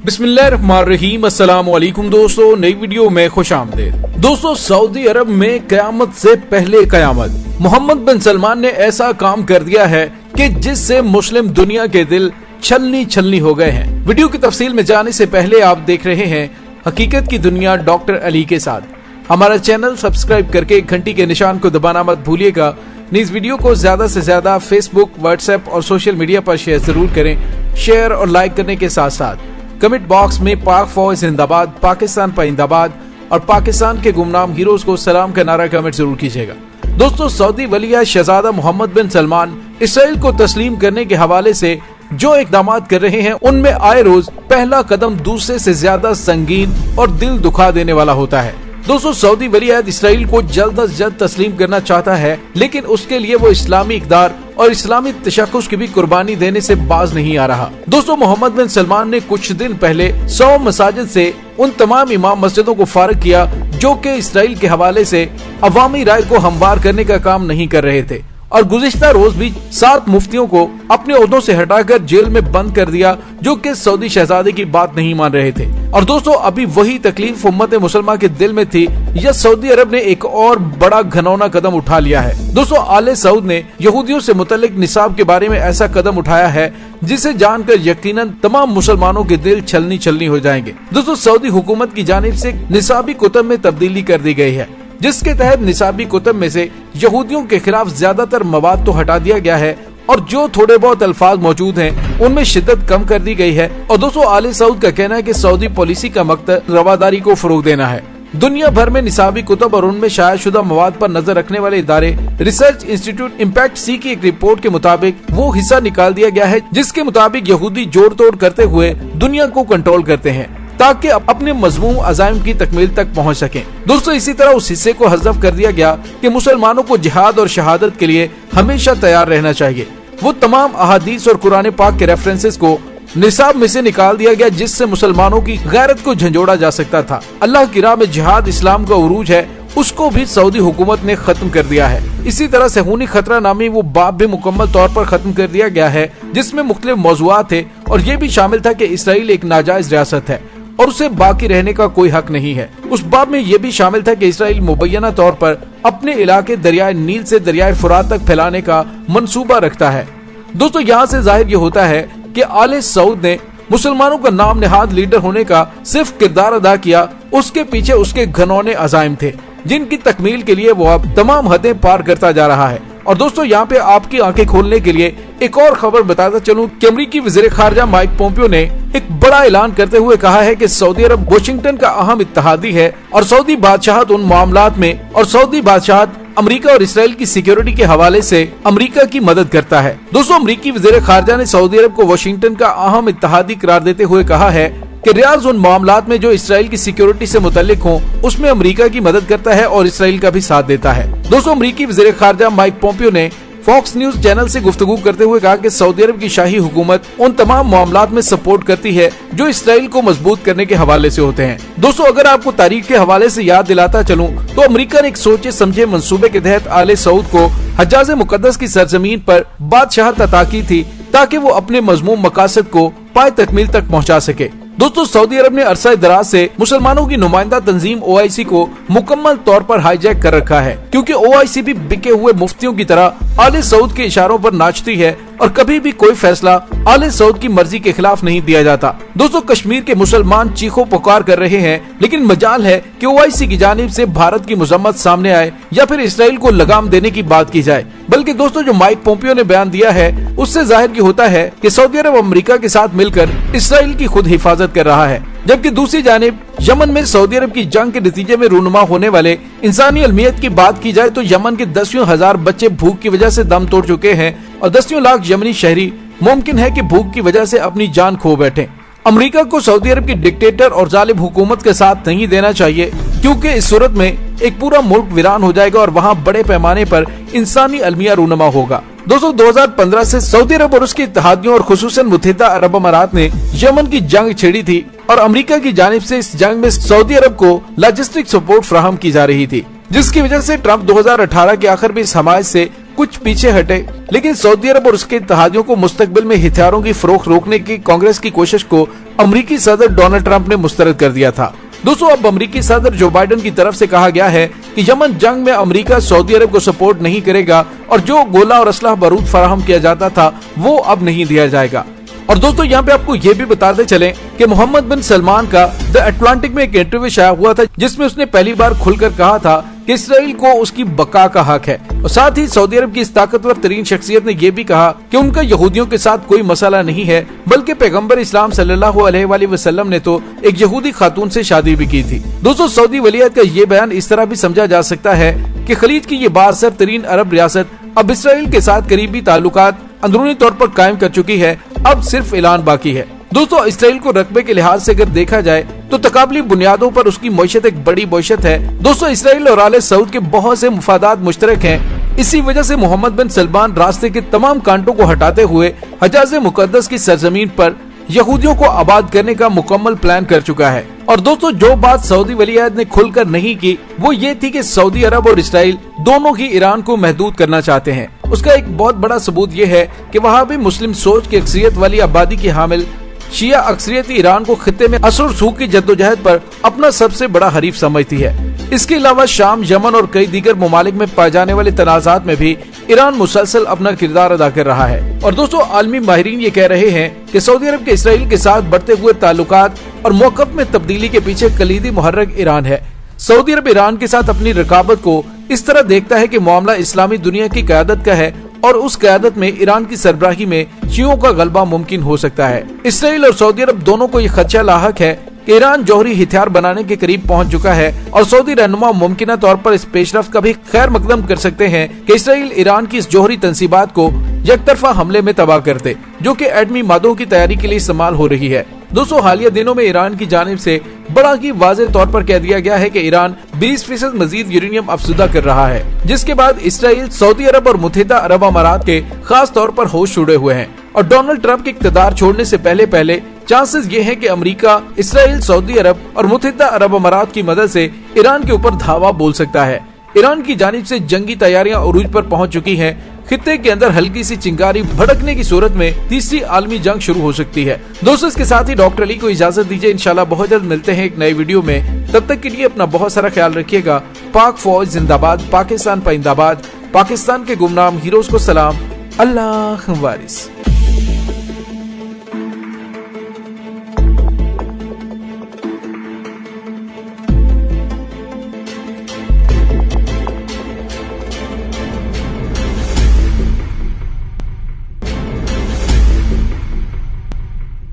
बिस्मिल्लाहिर्रहमानिर्रहीम। अस्सलाम वालेकुम दोस्तों, नई वीडियो में खुशामदीद। दोस्तों, सऊदी अरब में कयामत से पहले कयामत, मोहम्मद बिन सलमान ने ऐसा काम कर दिया है कि जिससे मुस्लिम दुनिया के दिल छलनी छलनी हो गए हैं। वीडियो की तफसील में जाने से पहले आप देख रहे हैं हकीकत की दुनिया डॉक्टर अली के साथ। हमारा चैनल सब्सक्राइब करके घंटी के निशान को दबाना मत भूलिएगा। इस वीडियो को ज्यादा से ज्यादा फेसबुक, व्हाट्सएप और सोशल मीडिया पर शेयर जरूर करें। शेयर और लाइक करने के साथ साथ कमेंट बॉक्स में पाक फौज जिंदाबाद, पाकिस्तान पाइंदाबाद और पाकिस्तान के गुमनाम हीरोज को सलाम का नारा कमेंट जरूर कीजिएगा। दोस्तों, सऊदी वलिया शहजादा मोहम्मद बिन सलमान इसराइल को तस्लीम करने के हवाले से जो इकदाम कर रहे हैं, उनमें आए रोज पहला कदम दूसरे से ज्यादा संगीन और दिल दुखा देने वाला होता है। दोस्तों, सऊदी वलीअहद इसराइल को जल्द अज जल्द तस्लीम करना चाहता है, लेकिन उसके लिए वो इस्लामी इक़दार और इस्लामी तशक्कुस की भी कुर्बानी देने से बाज नहीं आ रहा। दोस्तों, मोहम्मद बिन सलमान ने कुछ दिन पहले 100 मसाजिद से उन तमाम इमाम मस्जिदों को फारिग किया जो कि इसराइल के हवाले से अवामी राय को हमवार करने का काम नहीं कर रहे थे, और गुज़िश्ता रोज भी 7 मुफ्तियों को अपने ओहदों से हटाकर जेल में बंद कर दिया जो कि सऊदी शहजादे की बात नहीं मान रहे थे। और दोस्तों, अभी वही तकलीफ उम्मत मुसलमान के दिल में थी, या सऊदी अरब ने एक और बड़ा घनौना कदम उठा लिया है। दोस्तों, आले सऊद ने यहूदियों से मुतल्लिक निसाब के बारे में ऐसा कदम उठाया है जिसे जानकर यकीनन तमाम मुसलमानों के दिल छलनी छलनी हो जाएंगे। दोस्तों, सऊदी हुकूमत की जानिब से निसाबी कुतब में तब्दीली कर दी गई है, जिसके तहत निसाबी कुतब में से यहूदियों के खिलाफ ज्यादातर मवाद तो हटा दिया गया है और जो थोड़े बहुत अल्फाज मौजूद हैं उनमें शिद्दत कम कर दी गई है। और दोस्तों, आले सऊद का कहना है कि सऊदी पॉलिसी का मकसद रवादारी को फरोग देना है। दुनिया भर में निसाबी कुतब और उनमें शायाशुदा मवाद पर नजर रखने वाले इदारे रिसर्च इंस्टीट्यूट इम्पैक्ट सी की एक रिपोर्ट के मुताबिक वो हिस्सा निकाल दिया गया है जिसके मुताबिक यहूदी जोड़ तोड़ करते हुए दुनिया को कंट्रोल करते हैं ताकि अपने मजमूम अज़ाइम की तकमील तक पहुंच सकें। दोस्तों, इसी तरह उस हिस्से को हज़फ कर दिया गया कि मुसलमानों को जिहाद और शहादत के लिए हमेशा तैयार रहना चाहिए। वो तमाम अहादीस और कुरान पाक के रेफरेंसेस को निसाब में से निकाल दिया गया जिससे मुसलमानों की गैरत को झंझोड़ा जा सकता था। अल्लाह की राह में जिहाद इस्लाम का उरूज है, उसको भी सऊदी हुकूमत ने खत्म कर दिया है। इसी तरह सहूनी खतरा नामी वो बाब भी मुकम्मल तौर पर खत्म कर दिया गया है जिसमें मुख्तलिफ मौज़ूआत थे और ये भी शामिल था कि इसराइल एक नाजायज रियासत है और उसे बाकी रहने का कोई हक नहीं है। उस बाब में ये भी शामिल था कि इसराइल मुबैना तौर पर अपने इलाके दरियाए नील से दरियाए फुरात तक फैलाने का मंसूबा रखता है। दोस्तों, यहाँ से जाहिर ये होता है कि आले सऊद ने मुसलमानों का नाम निहाद लीडर होने का सिर्फ किरदार अदा किया, उसके पीछे उसके घनौने अज़ाइम थे जिनकी तकमील के लिए वो अब तमाम हदें पार करता जा रहा है। और दोस्तों, यहाँ पे आपकी आंखें खोलने के लिए एक और खबर बताता चलूं कि अमेरिकी वज़ीर ख़ारिजा माइक पोम्पियो ने एक बड़ा ऐलान करते हुए कहा है कि सऊदी अरब वाशिंगटन का अहम इत्तेहादी है और सऊदी बादशाहत उन मामलात में और सऊदी बादशाहत अमेरिका और इसराइल की सिक्योरिटी के हवाले से अमेरिका की मदद करता है। दोस्तों, अमेरिकी वज़ीर ख़ारिजा ने सऊदी अरब को वाशिंगटन का अहम इत्तेहादी करार देते हुए कहा है कि रियाज उन मामलात में जो इसराइल की सिक्योरिटी से मुतल्लिक हों उसमें अमेरिका की मदद करता है और इसराइल का भी साथ देता है। दोस्तों, अमेरिकी वज़ीर ख़ारिजा माइक पोम्पियो ने फॉक्स न्यूज चैनल से गुफ्तगू करते हुए कहा कि सऊदी अरब की शाही हुकूमत उन तमाम मामलात में सपोर्ट करती है जो इसराइल को मजबूत करने के हवाले से होते हैं। दोस्तों, अगर आपको तारीख के हवाले से याद दिलाता चलूं तो अमेरिका ने एक सोचे समझे मंसूबे के तहत आले सऊद को हजाज मुकद्दस की सरजमीन पर बादशाहत अता की थी ताकि वो अपने मजमूम मकासद को पाए तकमील तक पहुँचा सके। दोस्तों, सऊदी अरब ने अरसा दराज से मुसलमानों की नुमाइंदा तंजीम OIC को मुकम्मल तौर पर हाईजैक कर रखा है, क्योंकि OIC भी बिके हुए मुफ्तियों की तरह आले सऊद के इशारों पर नाचती है और कभी भी कोई फैसला आले सऊद की मर्जी के खिलाफ नहीं दिया जाता। दोस्तों, कश्मीर के मुसलमान चीखों पुकार कर रहे हैं, लेकिन मजाल है कि OIC की जानिब से भारत की मजम्मत सामने आए या फिर इसराइल को लगाम देने की बात की जाए। बल्कि दोस्तों, जो माइक पोम्पियो ने बयान दिया है उससे जाहिर ये होता है कि सऊदी अरब अमेरिका के साथ मिलकर इसराइल की खुद हिफाजत कर रहा है, जबकि दूसरी जानिब यमन में सऊदी अरब की जंग के नतीजे में रूनुमा होने वाले इंसानी अलमियत की बात की जाए तो यमन के 10 हजार बच्चे भूख की वजह से दम तोड़ चुके हैं और 10 लाख यमनी शहरी मुमकिन है कि भूख की वजह से अपनी जान खो बैठे। अमेरिका को सऊदी अरब की डिक्टेटर और जालिम हुकूमत के साथ नहीं देना चाहिए, क्योंकि इस सूरत में एक पूरा मुल्क वीरान हो जाएगा और वहाँ बड़े पैमाने पर इंसानी अलमिया रूनुमा होगा। दोस्तों, 2015 से सऊदी अरब और उसके इत्तेहादियों और खुसूसन मुत्तहिदा अरब अमारात ने यमन की जंग छेड़ी थी और अमेरिका की जानिब से इस जंग में सऊदी अरब को लॉजिस्टिक सपोर्ट फराहम की जा रही थी, जिसकी वजह से ट्रंप 2018 के आखिर में इस हमायत से कुछ पीछे हटे, लेकिन सऊदी अरब और उसके इत्तेहादियों को मुस्तकबिल में हथियारों की फरोख्त रोकने की कांग्रेस की कोशिश को अमेरिकी सदर डोनाल्ड ट्रंप ने मुस्तरद कर दिया था। दोस्तों, अब अमेरिकी सदर जो बाइडेन की तरफ से कहा गया है कि यमन जंग में अमेरिका सऊदी अरब को सपोर्ट नहीं करेगा और जो गोला और असलहा बारूद फराहम किया जाता था वो अब नहीं दिया जाएगा। और दोस्तों, यहाँ पे आपको ये भी बताते चले कि मोहम्मद बिन सलमान का द अटलांटिक में एक इंटरव्यू शाया हुआ था जिसमें उसने पहली बार खुलकर कहा था कि इसराइल को उसकी बका का हक है। और साथ ही सऊदी अरब की इस ताकतवर तरीन शख्सियत ने यह भी कहा कि उनका यहूदियों के साथ कोई मसला नहीं है, बल्कि पैगंबर इस्लाम सल्लल्लाहु अलैहि वसल्लम ने तो एक यहूदी खातून से शादी भी की थी। दोस्तों, सऊदी वलीयत का ये बयान इस तरह भी समझा जा सकता है कि खलीज की ये बासर तरीन अरब रियासत अब इसराइल के साथ करीबी ताल्लुकात अंदरूनी तौर पर कायम कर चुकी है, अब सिर्फ ऐलान बाकी है। दोस्तों, इसराइल को रकबे के लिहाज से अगर देखा जाए तो तकाबली बुनियादों पर उसकी मईशत एक बड़ी मईशत है। दोस्तों, इसराइल और आले सऊद के बहुत से मुफादात मुश्तरक हैं। इसी वजह से मोहम्मद बिन सलमान रास्ते के तमाम कांटों को हटाते हुए हजाज मुकद्दस की सरजमीन पर यहूदियों को आबाद करने का मुकम्मल प्लान कर चुका है। और दोस्तों, जो बात सऊदी वलीयत ने खुलकर नहीं की वो ये थी कि सऊदी अरब और इसराइल दोनों ही ईरान को महदूद करना चाहते हैं। उसका एक बहुत बड़ा सबूत ये है कि वहाँ भी मुस्लिम सोच की अक्सरियत वाली आबादी की हामिल शिया अक्सरियती ईरान को खित्ते में असर सूख की जद्दोजहद पर अपना सबसे बड़ा हरीफ समझती है। इसके अलावा शाम, यमन और कई दीगर ममालिक में पाए जाने वाले तनाजात में भी ईरान मुसलसल अपना किरदार अदा कर रहा है। और दोस्तों, आलमी माहिरीन ये कह रहे हैं कि सऊदी अरब के इसराइल के साथ बढ़ते हुए ताल्लुकात और मौक़िफ़ में तब्दीली के पीछे कलीदी मुहर्रिक ईरान है। सऊदी अरब ईरान के साथ अपनी रकाबत को इस तरह देखता है कि मामला इस्लामी दुनिया की क़यादत का है और उस क़यादत में ईरान की सरबराही में शियों का गलबा मुमकिन हो सकता है। इसराइल और सऊदी अरब दोनों को ये खदशा लाहक है कि ईरान जौहरी हथियार बनाने के करीब पहुंच चुका है और सऊदी रहनुमा मुमकिन तौर पर इस पेशरफ्त का भी खैर मकदम कर सकते हैं कि इसराइल ईरान की इस जौहरी तंसीबात को यकतरफा हमले में तबाह कर दे, जो कि एटमी मादों की तैयारी के लिए इस्तेमाल हो रही है। दोस्तों, हालिया दिनों में ईरान की जानिब से बड़ा ही वाज़ेह तौर पर कह दिया गया है कि ईरान 20% मजीद यूरेनियम अफसुदा कर रहा है, जिसके बाद इसराइल, सऊदी अरब और मुत्तहिदा अरब अमारात के खास तौर पर होश जुड़े हुए हैं। और डोनाल्ड ट्रंप के इक़्तिदार छोड़ने से पहले चांसेस ये हैं कि अमेरिका, इसराइल, सऊदी अरब और मुत्तहिदा अरब अमारात की मदद से ईरान के ऊपर धावा बोल सकता है। ईरान की जानिब से जंगी तैयारियां उरूज पर पहुंच चुकी हैं। खित्ते के अंदर हल्की सी चिंगारी भड़कने की सूरत में तीसरी आलमी जंग शुरू हो सकती है। दोस्तों, इसके साथ ही डॉक्टर अली को इजाजत दीजिए। इंशाल्लाह बहुत जल्द मिलते हैं एक नई वीडियो में। तब तक के लिए अपना बहुत सारा ख्याल रखिएगा। पाक फौज जिंदाबाद, पाकिस्तान पाइंदाबाद, पाकिस्तान के गुमनाम हीरोज को सलाम। अल्लाह वारिस।